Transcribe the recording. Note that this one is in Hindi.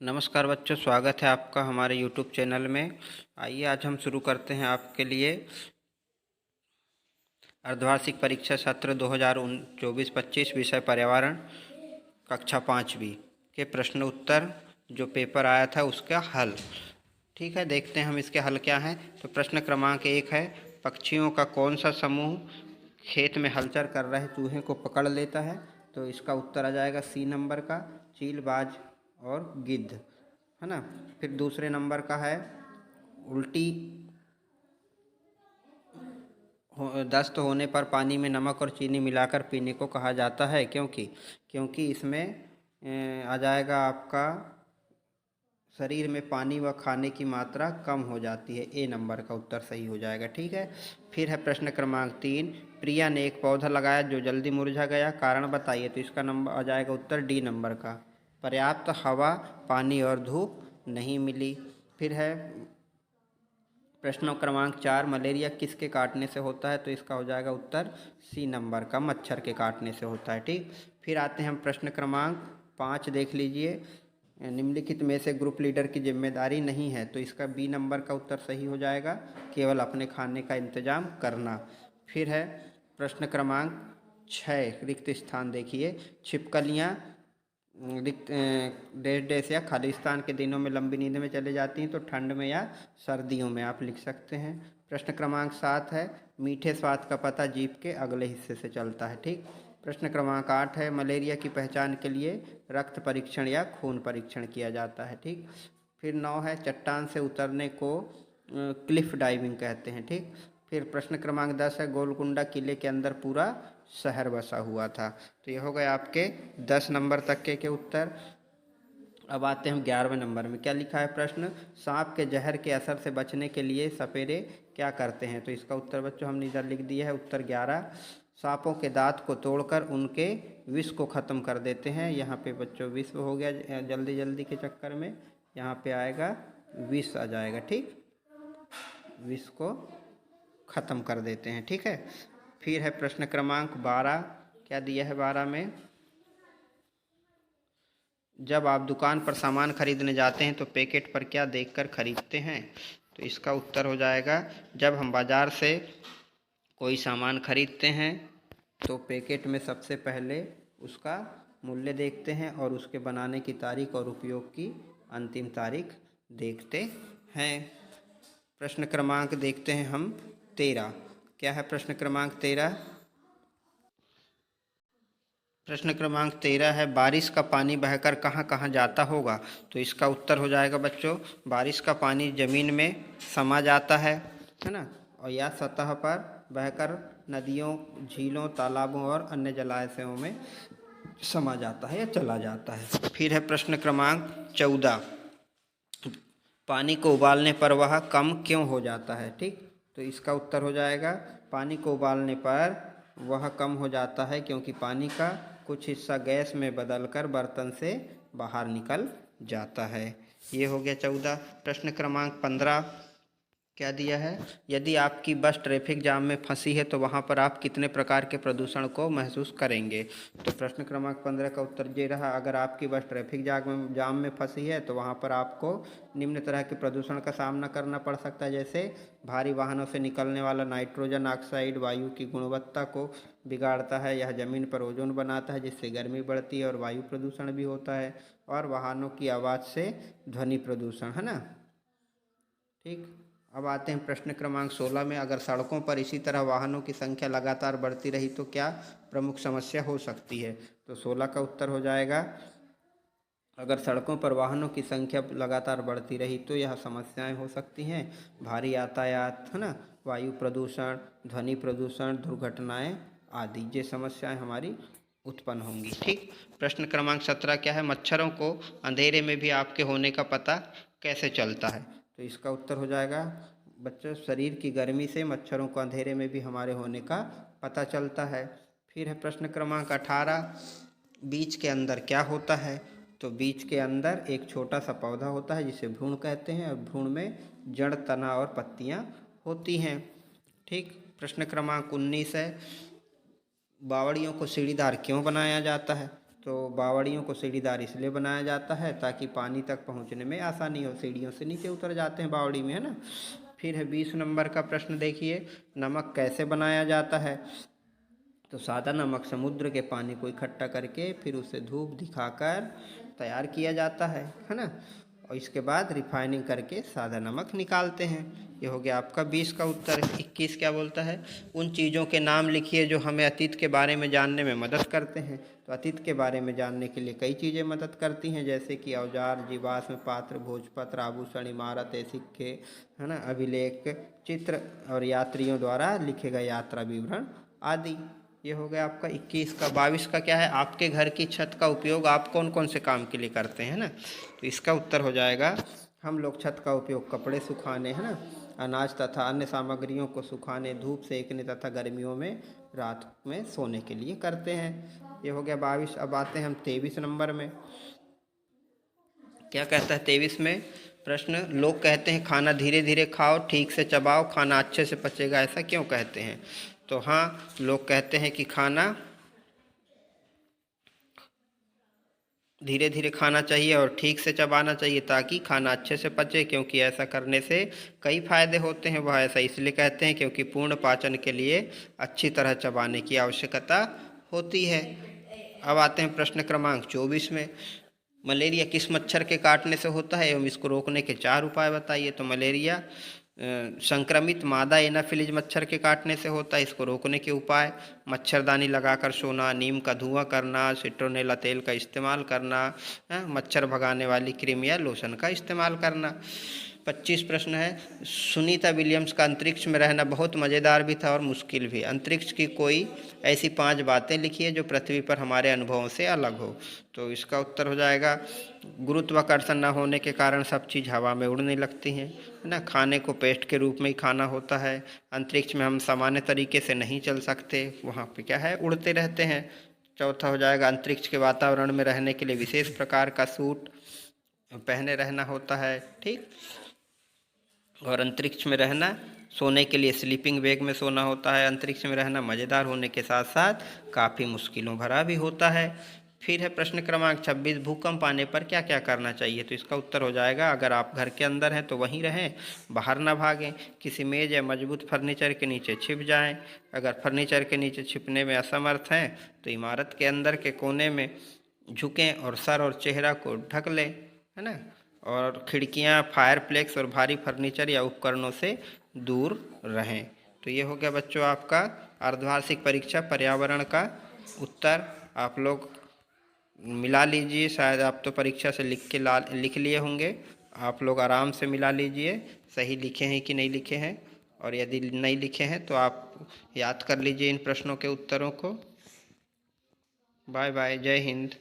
नमस्कार बच्चों, स्वागत है आपका हमारे YouTube चैनल में। आइए आज हम शुरू करते हैं आपके लिए अर्धवार्षिक परीक्षा सत्र 2024-25 विषय पर्यावरण कक्षा 5वीं के प्रश्न उत्तर जो पेपर आया था उसका हल। ठीक है, देखते हैं हम इसके हल क्या हैं। तो प्रश्न क्रमांक 1 है, पक्षियों का कौन सा समूह खेत में हलचल कर रहे चूहे को पकड़ लेता है? तो इसका उत्तर आ जाएगा सी नंबर का, चीलबाज और गिद्ध, है ना। फिर दूसरे नंबर का है, उल्टी दस्त होने पर पानी में नमक और चीनी मिलाकर पीने को कहा जाता है, क्योंकि इसमें आ जाएगा आपका शरीर में पानी व खाने की मात्रा कम हो जाती है। ए नंबर का उत्तर सही हो जाएगा। ठीक है। फिर है प्रश्न क्रमांक 3, प्रिया ने एक पौधा लगाया जो जल्दी मुरझा गया, कारण बताइए। तो इसका नंबर आ जाएगा उत्तर डी नंबर का, पर्याप्त हवा, पानी और धूप नहीं मिली। फिर है प्रश्न क्रमांक 4, मलेरिया किसके काटने से होता है? तो इसका हो जाएगा उत्तर सी नंबर का, मच्छर के काटने से होता है। ठीक। फिर आते हैं हम प्रश्न क्रमांक 5, देख लीजिए, निम्नलिखित में से ग्रुप लीडर की जिम्मेदारी नहीं है। तो इसका बी नंबर का उत्तर सही हो जाएगा, केवल अपने खाने का इंतजाम करना। फिर है प्रश्न क्रमांक 6, रिक्त स्थान देखिए, छिपकलियाँ रिक्त डैश या खालिस्तान के दिनों में लंबी नींद में चले जाती हैं, तो ठंड में या सर्दियों में आप लिख सकते हैं। प्रश्न क्रमांक 7 है, मीठे स्वाद का पता जीभ के अगले हिस्से से चलता है। ठीक। प्रश्न क्रमांक 8 है, मलेरिया की पहचान के लिए रक्त परीक्षण या खून परीक्षण किया जाता है। ठीक। फिर 9 है, चट्टान से उतरने को क्लिफ डाइविंग कहते हैं। ठीक। फिर प्रश्न क्रमांक 10 है, गोलकुंडा किले के अंदर पूरा शहर बसा हुआ था। तो ये हो गए आपके 10 नंबर तक के उत्तर। अब आते हैं हम 11वें नंबर में। क्या लिखा है प्रश्न, सांप के जहर के असर से बचने के लिए सपेरे क्या करते हैं? तो इसका उत्तर बच्चों हमने इधर लिख दिया है, उत्तर 11, सांपों के दांत को तोड़कर उनके विष को ख़त्म कर देते हैं। यहाँ पे बच्चों विष हो गया जल्दी जल्दी के चक्कर में, यहाँ पे आएगा विष आ जाएगा। ठीक, विष को ख़त्म कर देते हैं। ठीक है। फिर है प्रश्न क्रमांक 12, क्या दिया है 12 में, जब आप दुकान पर सामान खरीदने जाते हैं तो पैकेट पर क्या देखकर खरीदते हैं? तो इसका उत्तर हो जाएगा, जब हम बाज़ार से कोई सामान खरीदते हैं तो पैकेट में सबसे पहले उसका मूल्य देखते हैं और उसके बनाने की तारीख और उपयोग की अंतिम तारीख देखते हैं। प्रश्न क्रमांक देखते हैं हम 13, क्या है प्रश्न क्रमांक 13? प्रश्न क्रमांक 13 है, बारिश का पानी बहकर कहाँ कहाँ जाता होगा? तो इसका उत्तर हो जाएगा बच्चों, बारिश का पानी ज़मीन में समा जाता है ना, और या सतह पर बहकर नदियों, झीलों, तालाबों और अन्य जलाशयों में समा जाता है या चला जाता है। फिर है प्रश्न क्रमांक 14, पानी को उबालने पर वह कम क्यों हो जाता है? ठीक, तो इसका उत्तर हो जाएगा, पानी को उबालने पर वह कम हो जाता है क्योंकि पानी का कुछ हिस्सा गैस में बदलकर बर्तन से बाहर निकल जाता है। ये हो गया 14। प्रश्न क्रमांक 15, क्या दिया है, यदि आपकी बस ट्रैफिक जाम में फंसी है तो वहाँ पर आप कितने प्रकार के प्रदूषण को महसूस करेंगे? तो प्रश्न क्रमांक 15 का उत्तर ये रहा, अगर आपकी बस ट्रैफिक जाम में फंसी है तो वहाँ पर आपको निम्न तरह के प्रदूषण का सामना करना पड़ सकता है, जैसे भारी वाहनों से निकलने वाला नाइट्रोजन ऑक्साइड वायु की गुणवत्ता को बिगाड़ता है, यह ज़मीन पर ओजोन बनाता है जिससे गर्मी बढ़ती है और वायु प्रदूषण भी होता है, और वाहनों की आवाज़ से ध्वनि प्रदूषण, है ना। ठीक। अब आते हैं प्रश्न क्रमांक 16 में, अगर सड़कों पर इसी तरह वाहनों की संख्या लगातार बढ़ती रही तो क्या प्रमुख समस्या हो सकती है? तो 16 का उत्तर हो जाएगा, अगर सड़कों पर वाहनों की संख्या लगातार बढ़ती रही तो यह समस्याएं हो सकती हैं, भारी यातायात, है ना, वायु प्रदूषण, ध्वनि प्रदूषण, दुर्घटनाएं आदि, ये समस्याएं हमारी उत्पन्न होंगी। ठीक। प्रश्न क्रमांक 17, क्या है, मच्छरों को अंधेरे में भी आपके होने का पता कैसे चलता है? तो इसका उत्तर हो जाएगा बच्चों, शरीर की गर्मी से मच्छरों को अंधेरे में भी हमारे होने का पता चलता है। फिर है प्रश्न क्रमांक 18, बीज के अंदर क्या होता है? तो बीज के अंदर एक छोटा सा पौधा होता है जिसे भ्रूण कहते हैं, और भ्रूण में जड़, तना और पत्तियां होती हैं। ठीक। प्रश्न क्रमांक 19 है, बावड़ियों को सीढ़ीदार क्यों बनाया जाता है? तो बावड़ियों को सीढ़ीदार इसलिए बनाया जाता है ताकि पानी तक पहुंचने में आसानी हो। सीढ़ियों से नीचे उतर जाते हैं बावड़ी में, है ना। फिर है 20 नंबर का प्रश्न, देखिए नमक कैसे बनाया जाता है। तो सादा नमक समुद्र के पानी को इकट्ठा करके फिर उसे धूप दिखाकर तैयार किया जाता है ना। और इसके बाद रिफाइनिंग करके सादा नमक निकालते हैं। ये हो गया आपका 20 का उत्तर। 21 क्या बोलता है, उन चीज़ों के नाम लिखिए जो हमें अतीत के बारे में जानने में मदद करते हैं। तो अतीत के बारे में जानने के लिए कई चीज़ें मदद करती हैं, जैसे कि औजार, जीवाश्म, पात्र, भोजपत्र, आभूषण, इमारतें, सिक्के, है ना, अभिलेख, चित्र और यात्रियों द्वारा लिखे गए यात्रा विवरण आदि। ये हो गया आपका 21 का। 22 का क्या है, आपके घर की छत का उपयोग आप कौन कौन से काम के लिए करते हैं ना। तो इसका उत्तर हो जाएगा, हम लोग छत का उपयोग कपड़े सुखाने, है ना, अनाज तथा अन्य सामग्रियों को सुखाने, धूप सेकने तथा गर्मियों में रात में सोने के लिए करते हैं। ये हो गया 22। अब आते हैं हम 23 नंबर में। क्या कहता है 23 में प्रश्न, लोग कहते हैं खाना धीरे धीरे खाओ, ठीक से चबाओ, खाना अच्छे से पचेगा, ऐसा क्यों कहते हैं। तो हाँ, लोग कहते हैं कि खाना धीरे धीरे खाना चाहिए और ठीक से चबाना चाहिए ताकि खाना अच्छे से पचे, क्योंकि ऐसा करने से कई फायदे होते हैं। वह ऐसा इसलिए कहते हैं क्योंकि पूर्ण पाचन के लिए अच्छी तरह चबाने की आवश्यकता होती है। अब आते हैं प्रश्न क्रमांक 24 में। मलेरिया किस मच्छर के काटने से होता है एवं इसको रोकने के 4 उपाय बताइए। तो मलेरिया संक्रमित मादा एनाफिलीज मच्छर के काटने से होता है। इसको रोकने के उपाय, मच्छरदानी लगाकर सोना, नीम का धुआं करना, सिट्रोनेला तेल का इस्तेमाल करना, मच्छर भगाने वाली क्रीम या लोशन का इस्तेमाल करना। 25 प्रश्न है, सुनीता विलियम्स का अंतरिक्ष में रहना बहुत मज़ेदार भी था और मुश्किल भी। अंतरिक्ष की कोई ऐसी 5 बातें लिखिए जो पृथ्वी पर हमारे अनुभवों से अलग हो। तो इसका उत्तर हो जाएगा, गुरुत्वाकर्षण न होने के कारण सब चीज़ हवा में उड़ने लगती हैं, है ना। खाने को पेस्ट के रूप में ही खाना होता है। अंतरिक्ष में हम सामान्य तरीके से नहीं चल सकते, वहाँ पे क्या है, उड़ते रहते हैं। चौथा हो जाएगा, अंतरिक्ष के वातावरण में रहने के लिए विशेष प्रकार का सूट पहने रहना होता है, ठीक। और अंतरिक्ष में रहना, सोने के लिए स्लीपिंग बैग में सोना होता है। अंतरिक्ष में रहना मज़ेदार होने के साथ साथ काफ़ी मुश्किलों भरा भी होता है। फिर है प्रश्न क्रमांक 26, भूकंप आने पर क्या क्या करना चाहिए। तो इसका उत्तर हो जाएगा, अगर आप घर के अंदर हैं तो वहीं रहें, बाहर ना भागें, किसी मेज़ या मजबूत फर्नीचर के नीचे छिप जाएं। अगर फर्नीचर के नीचे छिपने में असमर्थ हैं तो इमारत के अंदर के कोने में झुकें और सर और चेहरा को ढक लें, है ना। और खिड़कियां, फायरप्लेक्स और भारी फर्नीचर या उपकरणों से दूर रहें। तो ये हो गया बच्चों आपका अर्धवार्षिक परीक्षा पर्यावरण का उत्तर। आप लोग मिला लीजिए, शायद आप तो परीक्षा से लिख लिए होंगे। आप लोग आराम से मिला लीजिए, सही लिखे हैं कि नहीं लिखे हैं, और यदि नहीं लिखे हैं तो आप याद कर लीजिए इन प्रश्नों के उत्तरों को। बाय बाय, जय हिंद।